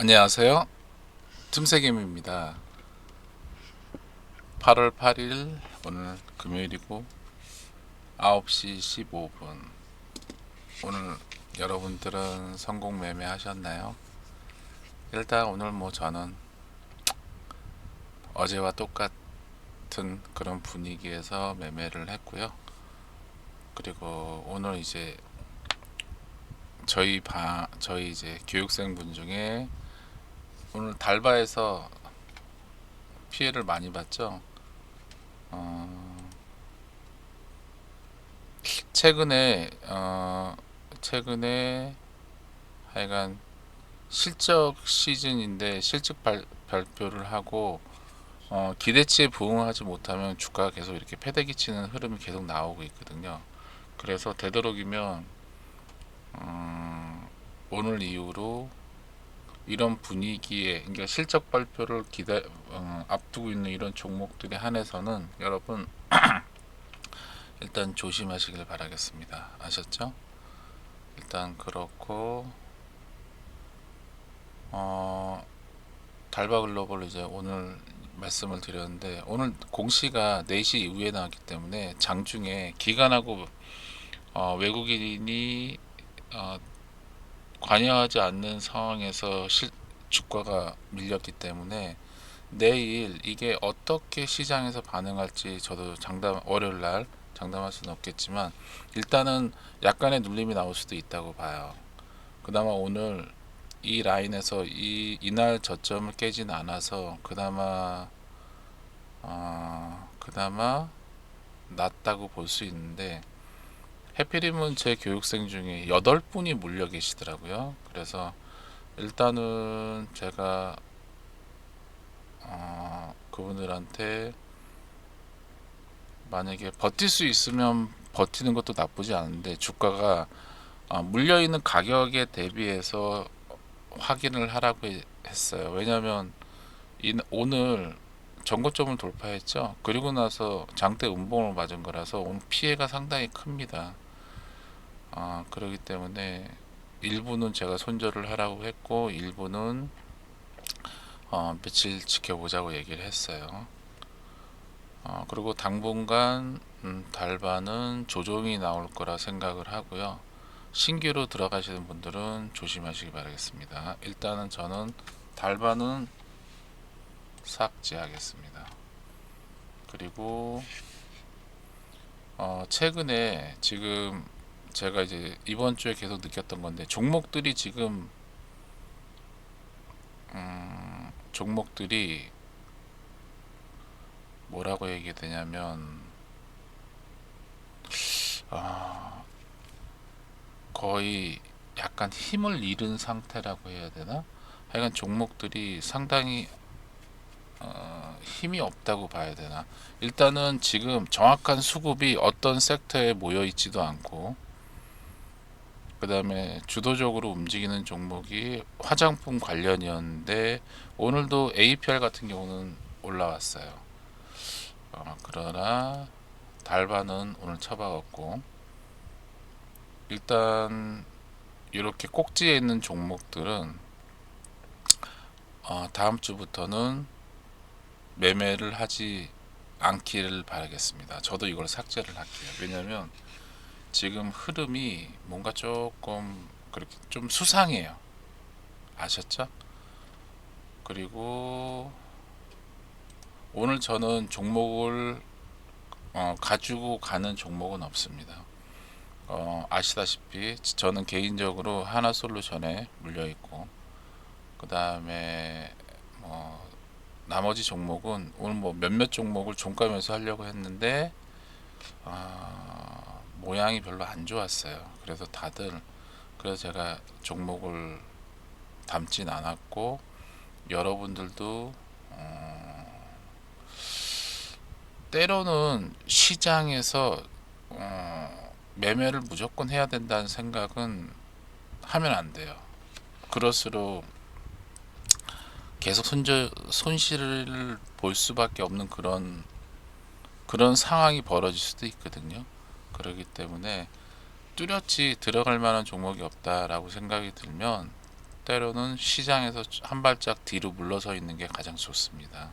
안녕하세요. 틈새김입니다. 8월 8일 오늘 금요일이고 9시 15분. 오늘 여러분들은 성공 매매 하셨나요? 일단 오늘 저는 어제와 똑같은 그런 분위기에서 매매를 했고요. 그리고 오늘 이제 저희 이제 교육생분 중에 오늘 달바에서 피해를 많이 봤죠. 어, 최근에 하여간 실적 시즌인데 발표를 하고 기대치에 부응하지 못하면 주가가 계속 이렇게 패대기치는 흐름이 계속 나오고 있거든요. 그래서 되도록이면 오늘 이후로 이런 분위기에, 그러니까 실적 발표를 앞두고 있는 이런 종목들에 한해서는 여러분 일단 조심하시길 바라겠습니다. 아셨죠? 일단 그렇고 달바글로벌 이제 오늘 말씀을 드렸는데, 오늘 공시가 4시 이후에 나왔기 때문에 장중에 기관하고 외국인이 어, 관여하지 않는 상황에서 주가가 밀렸기 때문에 내일 이게 어떻게 시장에서 반응할지 저도 월요일 날 장담할 수는 없겠지만 일단은 약간의 눌림이 나올 수도 있다고 봐요. 그나마 오늘 이 라인에서 이날 저점을 깨진 않아서 그나마 낫다고 볼 수 있는데, 해피림은 제 교육생 중에 8분이 물려 계시더라고요. 그래서 일단은 제가 그분들한테 만약에 버틸 수 있으면 버티는 것도 나쁘지 않은데, 주가가 물려 있는 가격에 대비해서 확인을 하라고 했어요. 왜냐하면 오늘 전고점을 돌파했죠. 그리고 나서 장대 음봉을 맞은 거라서 오늘 피해가 상당히 큽니다. 그렇기 때문에 일부는 제가 손절을 하라고 했고, 일부는 며칠 지켜보자고 얘기를 했어요. 그리고 당분간 달바는 조정이 나올 거라 생각을 하고요. 신규로 들어가시는 분들은 조심하시기 바라겠습니다. 일단은 저는 달바는 삭제하겠습니다. 그리고 최근에 지금 제가 이제 이번 주에 계속 느꼈던 건데, 종목들이 뭐라고 얘기해야 되냐면 거의 약간 힘을 잃은 상태라고 해야 되나? 하여간 종목들이 상당히 힘이 없다고 봐야 되나? 일단은 지금 정확한 수급이 어떤 섹터에 모여 있지도 않고, 그 다음에 주도적으로 움직이는 종목이 화장품 관련이었는데 오늘도 APR 같은 경우는 올라왔어요. 그러나 달바는 오늘 처박았고, 일단 이렇게 꼭지에 있는 종목들은 다음 주부터는 매매를 하지 않기를 바라겠습니다. 저도 이걸 삭제를 할게요. 왜냐면 지금 흐름이 뭔가 조금 그렇게 좀 수상해요. 아셨죠? 그리고 오늘 저는 종목을 가지고 가는 종목은 없습니다. 아시다시피 저는 개인적으로 하나솔루션에 물려 있고, 그 다음에 나머지 종목은 오늘 몇몇 종목을 종가면서 하려고 했는데 모양이 별로 안 좋았어요. 그래서 제가 종목을 담진 않았고, 여러분들도 때로는 시장에서 매매를 무조건 해야 된다는 생각은 하면 안 돼요. 그럴수록 계속 손실을 볼 수밖에 없는 그런 상황이 벌어질 수도 있거든요. 그렇기 때문에 뚜렷이 들어갈 만한 종목이 없다라고 생각이 들면 때로는 시장에서 한 발짝 뒤로 물러서 있는 게 가장 좋습니다.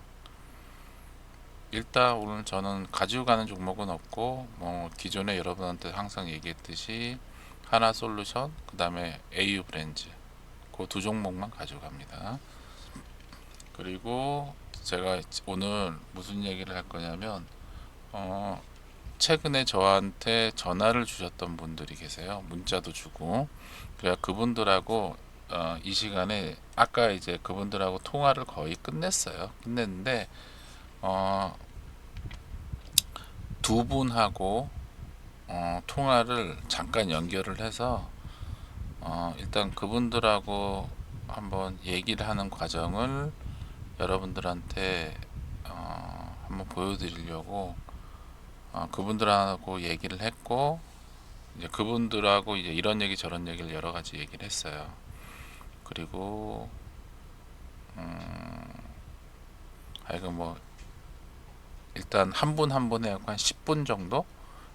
일단 오늘 저는 가지고 가는 종목은 없고, 뭐 기존에 여러분한테 항상 얘기했듯이 하나솔루션, 그 다음에 AU브랜즈, 그 두 종목만 가져갑니다. 그리고 제가 오늘 무슨 얘기를 할 거냐면, 최근에 저한테 전화를 주셨던 분들이 계세요. 문자도 주고. 그래야 그분들하고 이 시간에 아까 이제 그분들하고 통화를 거의 끝냈어요. 끝냈는데 두 분하고 통화를 잠깐 연결을 해서 일단 그분들하고 한번 얘기를 하는 과정을 여러분들한테 한번 보여드리려고 그분들하고 얘기를 했고, 이제 그분들하고 이제 이런 얘기 저런 얘기를 여러 가지 얘기를 했어요. 그리고 하여간 뭐 일단 한 분 한 분 해갖고 한 10분 정도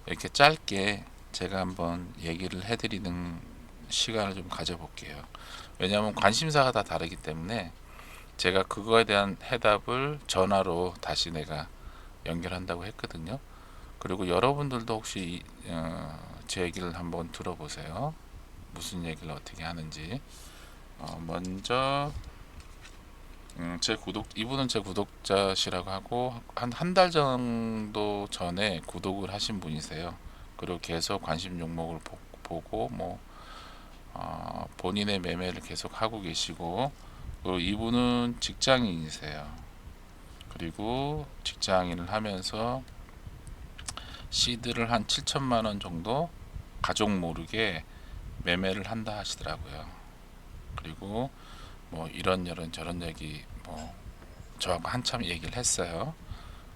이렇게 짧게 제가 한번 얘기를 해드리는 시간을 좀 가져볼게요. 왜냐하면 관심사가 다 다르기 때문에 제가 그거에 대한 해답을 전화로 다시 내가 연결한다고 했거든요. 그리고 여러분들도 혹시 제 얘기를 한번 들어보세요. 무슨 얘기를 어떻게 하는지. 먼저 이분은 제 구독자시라고 하고 한 달 정도 전에 구독을 하신 분이세요. 그리고 계속 관심 종목을 보고 뭐 본인의 매매를 계속 하고 계시고, 그리고 이분은 직장인이세요. 그리고 직장인을 하면서 시드를 한 7천만 원 정도 가족 모르게 매매를 한다 하시더라고요. 그리고 뭐 이런저런 저런 얘기 뭐 저하고 한참 얘기를 했어요.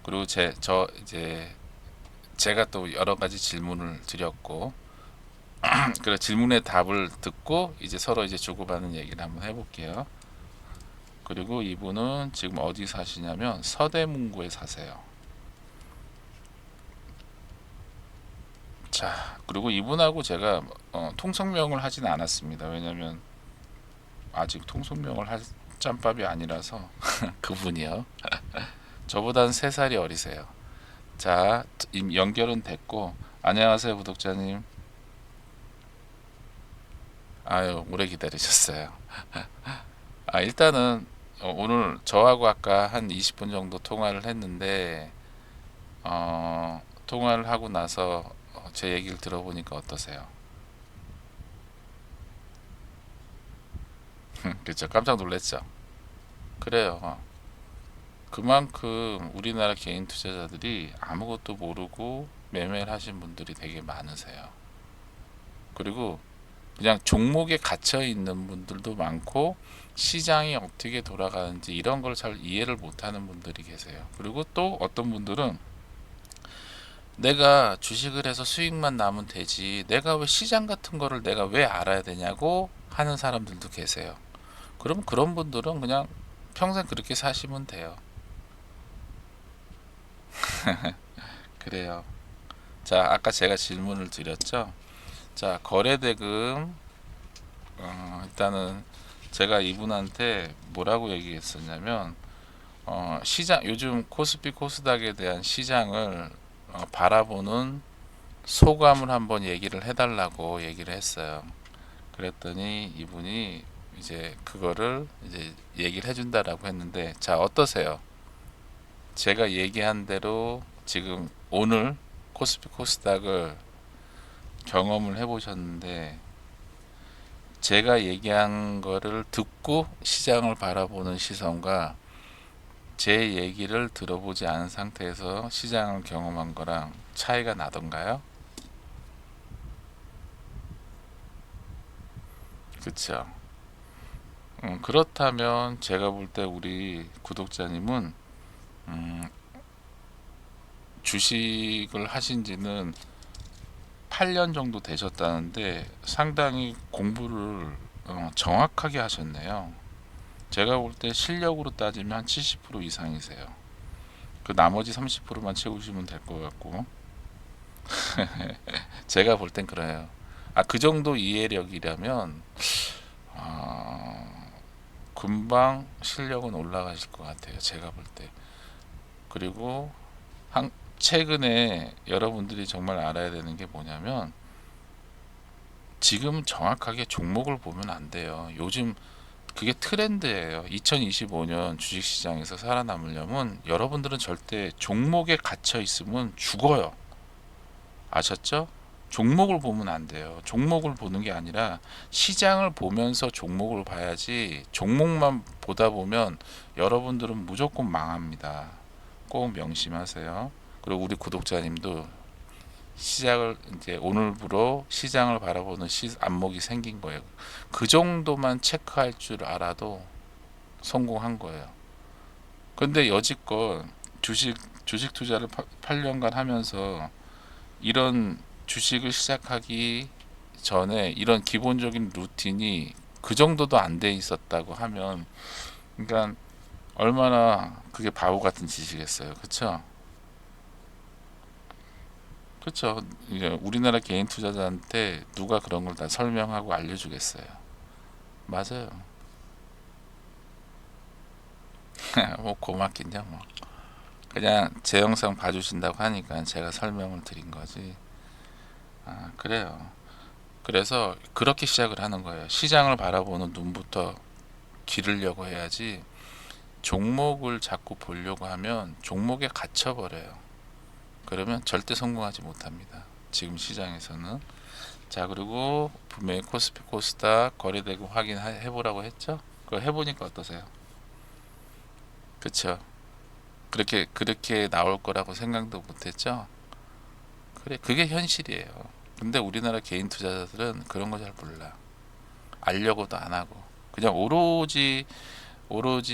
그리고 이제 제가 또 여러 가지 질문을 드렸고, 그 질문의 답을 듣고 이제 서로 이제 주고받는 얘기를 한번 해볼게요. 그리고 이분은 지금 어디 사시냐면 서대문구에 사세요. 자, 그리고 이분하고 제가 통성명을 하진 않았습니다. 왜냐면 아직 통성명을 할 짬밥이 아니라서 그분이요. 저보단 3살이 어리세요. 자, 연결은 됐고, 안녕하세요 구독자님. 아유, 오래 기다리셨어요. 일단은 오늘 저하고 아까 한 20분 정도 통화를 했는데 통화를 하고 나서 제 얘기를 들어보니까 어떠세요? 그렇죠. 깜짝 놀랐죠. 그래요. 그만큼 우리나라 개인 투자자들이 아무것도 모르고 매매를 하신 분들이 되게 많으세요. 그리고 그냥 종목에 갇혀 있는 분들도 많고, 시장이 어떻게 돌아가는지 이런 걸 잘 이해를 못하는 분들이 계세요. 그리고 또 어떤 분들은 내가 주식을 해서 수익만 나면 되지, 내가 왜 시장 같은 거를 내가 왜 알아야 되냐고 하는 사람들도 계세요. 그럼 그런 분들은 그냥 평생 그렇게 사시면 돼요. 그래요. 자, 아까 제가 질문을 드렸죠. 자, 거래대금 일단은 제가 이분한테 뭐라고 얘기했었냐면 시장, 요즘 코스피 코스닥에 대한 시장을 바라보는 소감을 한번 얘기를 해달라고 얘기를 했어요. 그랬더니 이분이 이제 그거를 이제 얘기를 해준다라고 했는데, 자, 어떠세요? 제가 얘기한 대로 지금 오늘 코스피 코스닥을 경험을 해보셨는데, 제가 얘기한 거를 듣고 시장을 바라보는 시선과 제 얘기를 들어보지 않은 상태에서 시장을 경험한 거랑 차이가 나던가요? 그쵸? 그렇다면 제가 볼 때 우리 구독자님은 주식을 하신 지는 8년 정도 되셨다는데 상당히 공부를 정확하게 하셨네요. 제가 볼 때 실력으로 따지면 한 70% 이상이세요. 그 나머지 30%만 채우시면 될 것 같고, 제가 볼 땐 그래요. 그 정도 이해력이라면 금방 실력은 올라가실 것 같아요. 제가 볼 때. 그리고 최근에 여러분들이 정말 알아야 되는 게 뭐냐면 지금 정확하게 종목을 보면 안 돼요. 요즘 그게 트렌드예요. 2025년 주식시장에서 살아남으려면 여러분들은 절대 종목에 갇혀 있으면 죽어요. 아셨죠? 종목을 보면 안 돼요. 종목을 보는 게 아니라 시장을 보면서 종목을 봐야지, 종목만 보다 보면 여러분들은 무조건 망합니다. 꼭 명심하세요. 그리고 우리 구독자님도 시작을 이제 오늘부로 시장을 바라보는 안목이 생긴 거예요. 그 정도만 체크할 줄 알아도 성공한 거예요. 근데 여지껏 주식 투자를 8년간 하면서 이런 주식을 시작하기 전에 이런 기본적인 루틴이 그 정도도 안 돼 있었다고 하면, 그러니까 얼마나 그게 바보 같은 짓이겠어요. 그렇죠? 그렇죠. 이제 우리나라 개인 투자자한테 누가 그런 걸 다 설명하고 알려주겠어요. 맞아요. 뭐 고맙긴요. 뭐 그냥 제 영상 봐주신다고 하니까 제가 설명을 드린 거지. 아, 그래요. 그래서 그렇게 시작을 하는 거예요. 시장을 바라보는 눈부터 기르려고 해야지, 종목을 자꾸 보려고 하면 종목에 갇혀버려요. 그러면 절대 성공하지 못합니다. 지금 시장에서는. 자, 그리고 분명히 코스피 코스닥 거래되고 확인해 보라고 했죠. 그거 해보니까 어떠세요? 그쵸? 그렇게 나올 거라고 생각도 못했죠. 그래, 그게 현실이에요. 근데 우리나라 개인 투자자들은 그런 거 잘 몰라. 알려고도 안 하고 그냥 오로지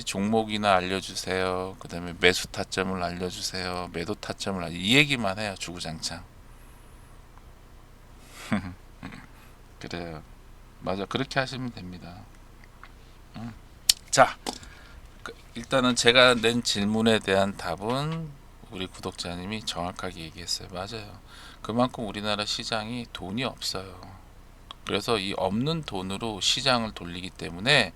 종목이나 알려주세요. 그 다음에 매수 타점을 알려주세요. 매도 타점을 이 얘기만 해요. 주구장창. 그래요. 맞아. 그렇게 하시면 됩니다. 자, 일단은 제가 낸 질문에 대한 답은 우리 구독자님이 정확하게 얘기했어요. 맞아요. 그만큼 우리나라 시장이 돈이 없어요. 그래서 이 없는 돈으로 시장을 돌리기 때문에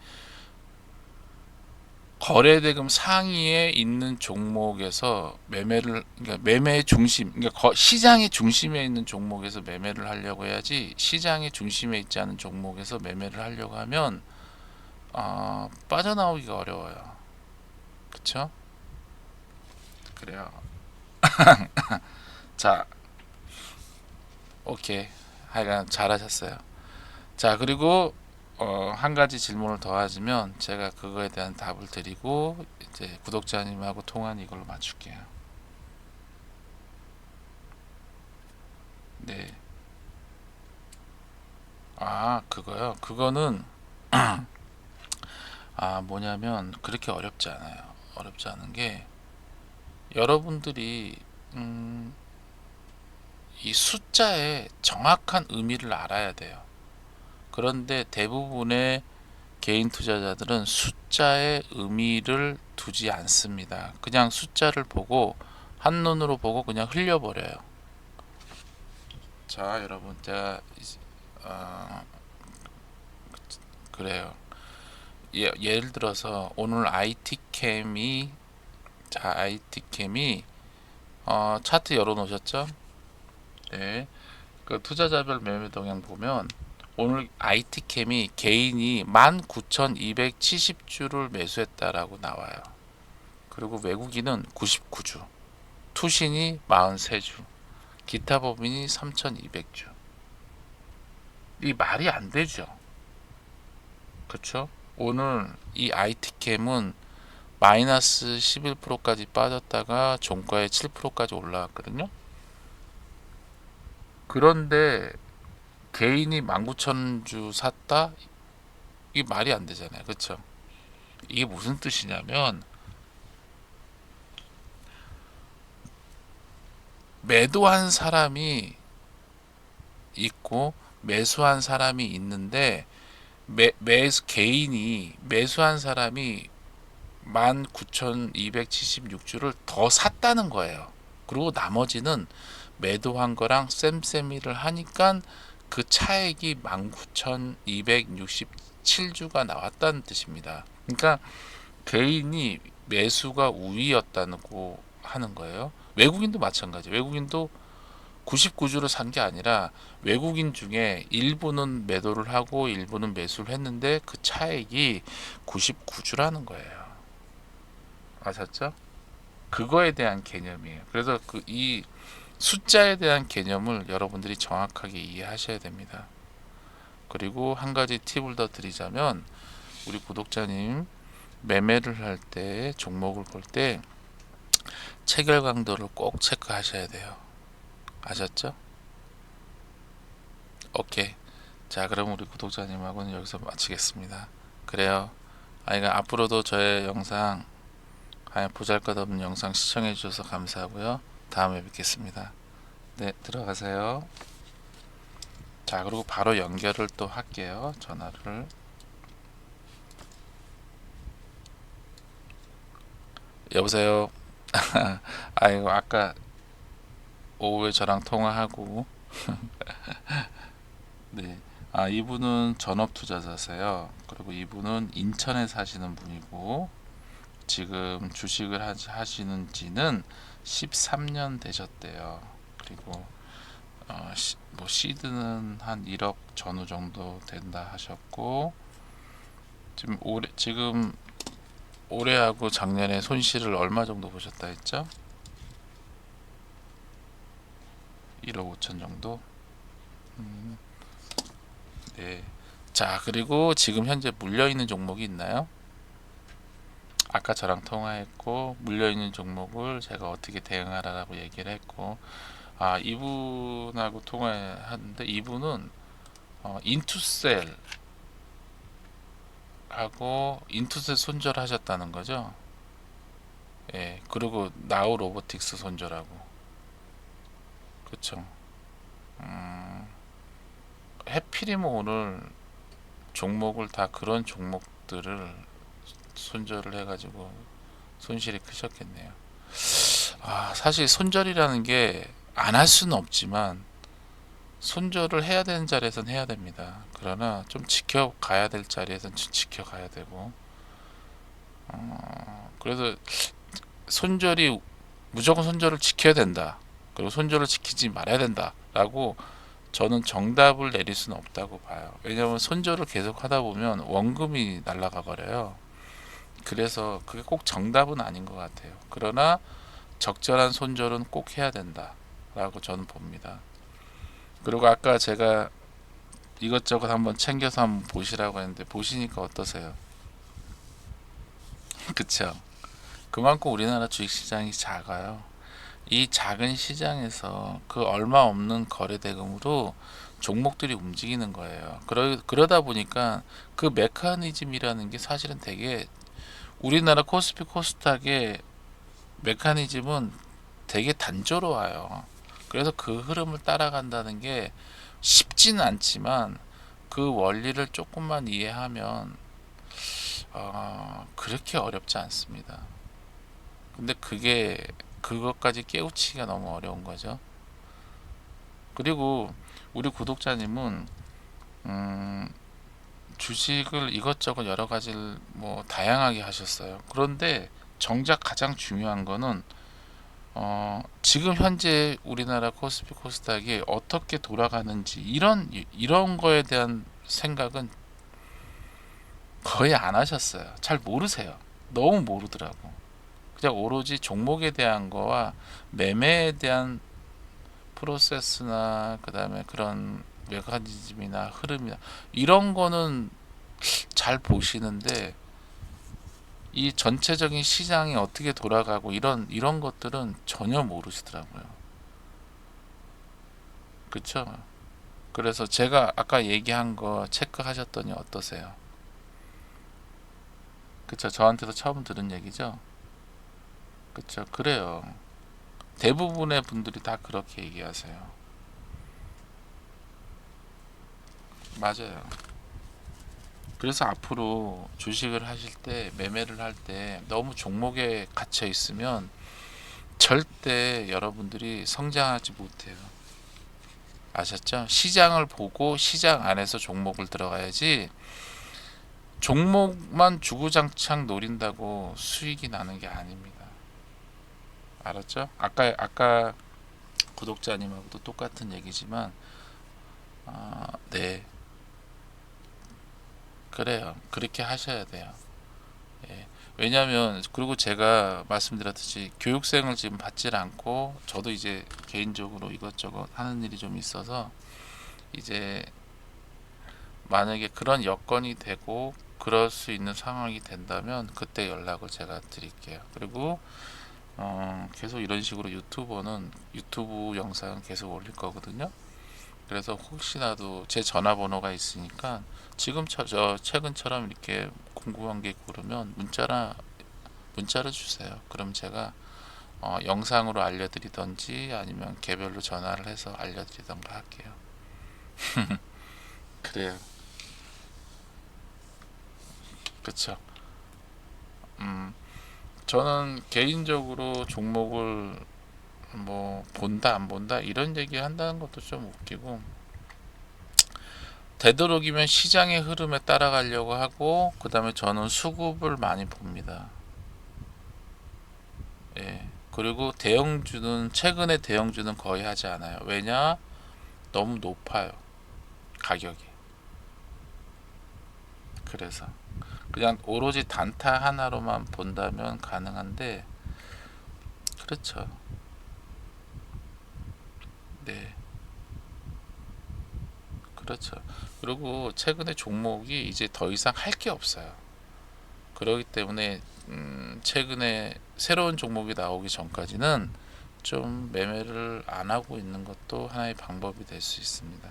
거래대금 상위에 있는 종목에서 그러니까 매매의 중심, 그러니까 시장의 중심에 있는 종목에서 매매를 하려고 해야지, 시장의 중심에 있지 않은 종목에서 매매를 하려고 하면 빠져나오기가 어려워요. 그쵸? 그래요. 자, 오케이. 하여간 잘하셨어요. 자, 그리고 한 가지 질문을 더 하시면 제가 그거에 대한 답을 드리고 이제 구독자님하고 통화는 이걸로 맞출게요. 네. 그거요. 그거는 뭐냐면 그렇게 어렵지 않아요. 어렵지 않은 게, 여러분들이 이 숫자의 정확한 의미를 알아야 돼요. 그런데 대부분의 개인 투자자들은 숫자의 의미를 두지 않습니다. 그냥 숫자를 보고 한눈으로 보고 그냥 흘려버려요. 자, 여러분, 제가 그래요. 예를 들어서 오늘 IT캠이 차트 열어놓으셨죠? 네. 그 투자자별 매매 동향 보면 오늘 IT캠이 개인이 19,270주를 매수했다라고 나와요. 그리고 외국인은 99주, 투신이 43주, 기타 법인이 3,200주. 이 말이 안 되죠. 그렇죠? 오늘 이 IT캠은 마이너스 11%까지 빠졌다가 종가에 7%까지 올라왔거든요. 그런데 개인이 19,000주 샀다? 이게 말이 안 되잖아요. 그렇죠? 이게 무슨 뜻이냐면 매도한 사람이 있고 매수한 사람이 있는데, 개인이 매수한 사람이 19,276주를 더 샀다는 거예요. 그리고 나머지는 매도한 거랑 쌤쌤이를 하니까 그 차액이 19,267주가 나왔다는 뜻입니다. 그러니까 개인이 매수가 우위였다고 하는 거예요. 외국인도 마찬가지. 외국인도 99주를 산 게 아니라 외국인 중에 일부는 매도를 하고 일부는 매수를 했는데 그 차액이 99주라는 거예요. 아셨죠? 그거에 대한 개념이에요. 그래서 그 이 숫자에 대한 개념을 여러분들이 정확하게 이해하셔야 됩니다. 그리고 한 가지 팁을 더 드리자면 우리 구독자님 매매를 할 때 종목을 볼 때 체결 강도를 꼭 체크하셔야 돼요. 아셨죠? 오케이. 자, 그럼 우리 구독자님하고는 여기서 마치겠습니다. 그래요. 그러니까 앞으로도 저의 영상, 보잘것없는 영상 시청해 주셔서 감사하고요. 다음에 뵙겠습니다. 네, 들어가세요. 자, 그리고 바로 연결을 또 할게요. 전화를. 여보세요. 아이고, 아까 오후에 저랑 통화하고, 네. 이분은 전업투자자세요. 그리고 이분은 인천에 사시는 분이고, 지금 주식을 하시는 지는 13년 되셨대요. 그리고 뭐 시드는 한 1억 전후 정도 된다 하셨고, 지금 올해하고 작년에 손실을 얼마 정도 보셨다 했죠? 1억 5천 정도. 음, 네. 자, 그리고 지금 현재 물려 있는 종목이 있나요? 아까 저랑 통화했고 물려 있는 종목을 제가 어떻게 대응하라고 얘기를 했고, 이분하고 통화하는데 이분은 인투셀 하고 인투셀 손절하셨다는 거죠. 예, 그리고 나우 로보틱스 손절하고, 그쵸. 음, 해필이면 오늘 종목을 다 그런 종목들을 손절을 해가지고 손실이 크셨겠네요. 사실 손절이라는 게 안 할 수는 없지만 손절을 해야 되는 자리에선 해야 됩니다. 그러나 좀 지켜가야 될 자리에선 지켜가야 되고, 그래서 손절이 무조건 손절을 지켜야 된다. 그리고 손절을 지키지 말아야 된다라고 저는 정답을 내릴 수는 없다고 봐요. 왜냐하면 손절을 계속 하다 보면 원금이 날아가 버려요. 그래서 그게 꼭 정답은 아닌 것 같아요. 그러나 적절한 손절은 꼭 해야 된다라고 저는 봅니다. 그리고 아까 제가 이것저것 한번 챙겨서 한번 보시라고 했는데 보시니까 어떠세요? 그쵸? 그만큼 우리나라 주식시장이 작아요. 이 작은 시장에서 그 얼마 없는 거래 대금으로 종목들이 움직이는 거예요. 그러다 보니까 그 메커니즘이라는 게 사실은 되게 우리나라 코스피 코스닥의 메커니즘은 되게 단조로워요. 그래서 그 흐름을 따라간다는 게 쉽지는 않지만 그 원리를 조금만 이해하면 그렇게 어렵지 않습니다. 근데 그것까지 깨우치기가 너무 어려운 거죠. 그리고 우리 구독자님은 음, 주식을 이것저것 여러 가지를 뭐 다양하게 하셨어요. 그런데 정작 가장 중요한 거는 지금 현재 우리나라 코스피 코스닥이 어떻게 돌아가는지 이런 거에 대한 생각은 거의 안 하셨어요. 잘 모르세요. 너무 모르더라고. 그냥 오로지 종목에 대한 거와 매매에 대한 프로세스나 그다음에 그런 메커니즘이나 흐름이나 이런 거는 잘 보시는데 이 전체적인 시장이 어떻게 돌아가고 이런 것들은 전혀 모르시더라고요. 그쵸? 그래서 제가 아까 얘기한 거 체크하셨더니 어떠세요? 그쵸? 저한테도 처음 들은 얘기죠? 그쵸? 그래요. 대부분의 분들이 다 그렇게 얘기하세요. 맞아요. 그래서 앞으로 주식을 하실 때 매매를 할 때 너무 종목에 갇혀 있으면 절대 여러분들이 성장하지 못해요. 아셨죠? 시장을 보고 시장 안에서 종목을 들어가야지 종목만 주구장창 노린다고 수익이 나는 게 아닙니다. 알았죠? 아까 구독자님하고도 똑같은 얘기지만 네, 그래요. 그렇게 하셔야 돼요. 예. 왜냐하면 그리고 제가 말씀드렸듯이 교육생을 지금 받질 않고 저도 이제 개인적으로 이것저것 하는 일이 좀 있어서 이제 만약에 그런 여건이 되고 그럴 수 있는 상황이 된다면 그때 연락을 제가 드릴게요. 그리고 계속 이런 식으로 유튜브 영상 계속 올릴 거거든요. 그래서 혹시라도 제 전화번호가 있으니까 지금 저 최근처럼 이렇게 궁금한 게 있고 그러면 문자를 주세요. 그럼 제가 영상으로 알려드리던지 아니면 개별로 전화를 해서 알려드리던가 할게요. 그래요. 그쵸. 음, 저는 개인적으로 종목을 뭐 본다 안 본다 이런 얘기 한다는 것도 좀 웃기고, 되도록이면 시장의 흐름에 따라가려고 하고 그 다음에 저는 수급을 많이 봅니다. 예. 그리고 대형주는 최근에 대형주는 거의 하지 않아요. 왜냐? 너무 높아요. 가격이. 그래서 그냥 오로지 단타 하나로만 본다면 가능한데, 그렇죠. 네. 그렇죠. 그리고 최근에 종목이 이제 더 이상 할 게 없어요. 그렇기 때문에 최근에 새로운 종목이 나오기 전까지는 좀 매매를 안 하고 있는 것도 하나의 방법이 될 수 있습니다.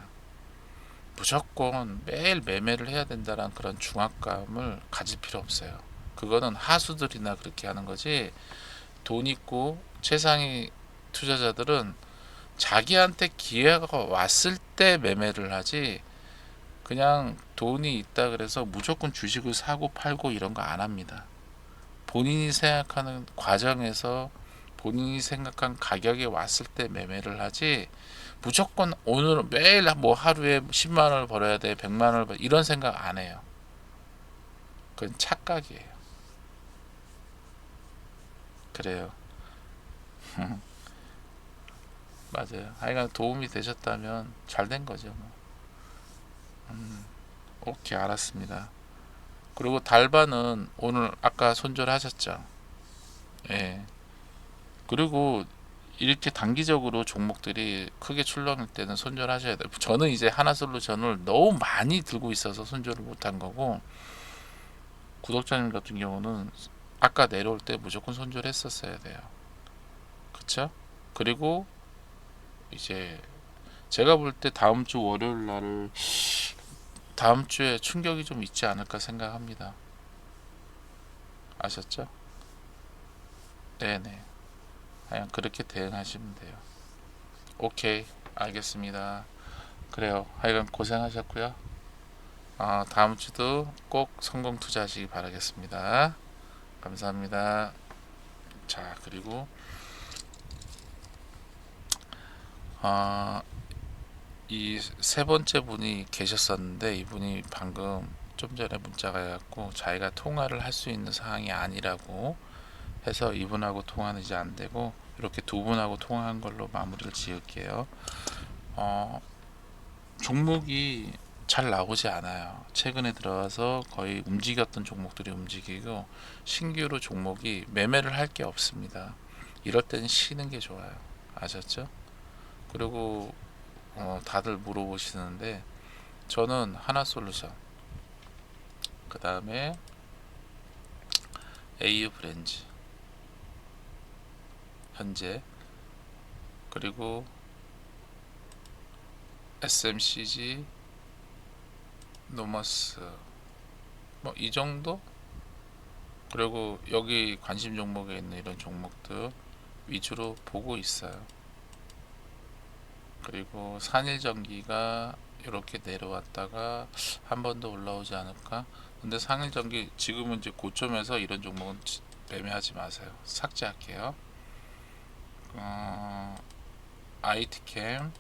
무조건 매일 매매를 해야 된다는 그런 중압감을 가질 필요 없어요. 그거는 하수들이나 그렇게 하는 거지, 돈 있고 최상위 투자자들은 자기한테 기회가 왔을 때 매매를 하지, 그냥 돈이 있다 그래서 무조건 주식을 사고 팔고 이런 거 안 합니다. 본인이 생각하는 과정에서 본인이 생각한 가격에 왔을 때 매매를 하지, 무조건 오늘 매일 뭐 하루에 10만 원을 벌어야 돼, 100만 원을 이런 생각 안 해요. 그건 착각이에요. 그래요. 맞아요. 하여간 도움이 되셨다면 잘 된 거죠. 뭐. 오케이, 알았습니다. 그리고 달바는 오늘 아까 손절하셨죠? 예. 그리고 이렇게 단기적으로 종목들이 크게 출렁일 때는 손절하셔야 돼요. 저는 이제 하나솔루션을 너무 많이 들고 있어서 손절을 못한 거고, 구독자님 같은 경우는 아까 내려올 때 무조건 손절했었어야 돼요. 그쵸? 그리고 이제 제가 볼 때 다음 주 월요일 날을 다음 주에 충격이 좀 있지 않을까 생각합니다. 아셨죠? 네네. 그냥 그렇게 대응하시면 돼요. 오케이, 알겠습니다. 그래요. 하여간 고생하셨고요. 다음 주도 꼭 성공 투자하시기 바라겠습니다. 감사합니다. 자, 그리고 아, 이 세 번째 분이 계셨었는데 이분이 방금 좀 전에 문자가 해갖고 자기가 통화를 할 수 있는 상황이 아니라고 해서 이분하고 통화는 이제 안 되고 이렇게 두 분하고 통화한 걸로 마무리를 지을게요. 어, 종목이 잘 나오지 않아요. 최근에 들어와서 거의 움직였던 종목들이 움직이고 신규로 종목이 매매를 할 게 없습니다. 이럴 때는 쉬는 게 좋아요. 아셨죠? 그리고 다들 물어보시는데 저는 하나솔루션, 그 다음에 AU 브랜즈 현재, 그리고 SMCG, 노머스, 뭐 이 정도. 그리고 여기 관심 종목에 있는 이런 종목들 위주로 보고 있어요. 그리고 산일전기가 이렇게 내려왔다가 한 번 더 올라오지 않을까. 근데 산일전기 지금은 이제 고점에서 이런 종목은 매매하지 마세요. 삭제할게요. IT캠,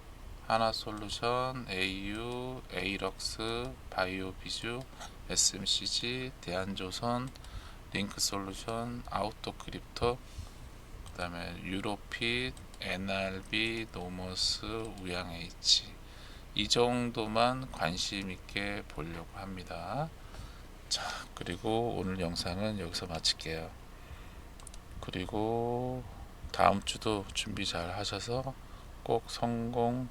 하나솔루션, AU, 에이럭스, 바이오비주, SMCG, 대한조선, 링크솔루션, 아우토크립토, 그 다음에 유로핏, NRB, 노머스, 우양H, 이 정도만 관심 있게 보려고 합니다. 자, 그리고 오늘 영상은 여기서 마칠게요. 그리고 다음 주도 준비 잘 하셔서 꼭 성공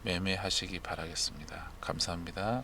매매하시기 바라겠습니다. 감사합니다.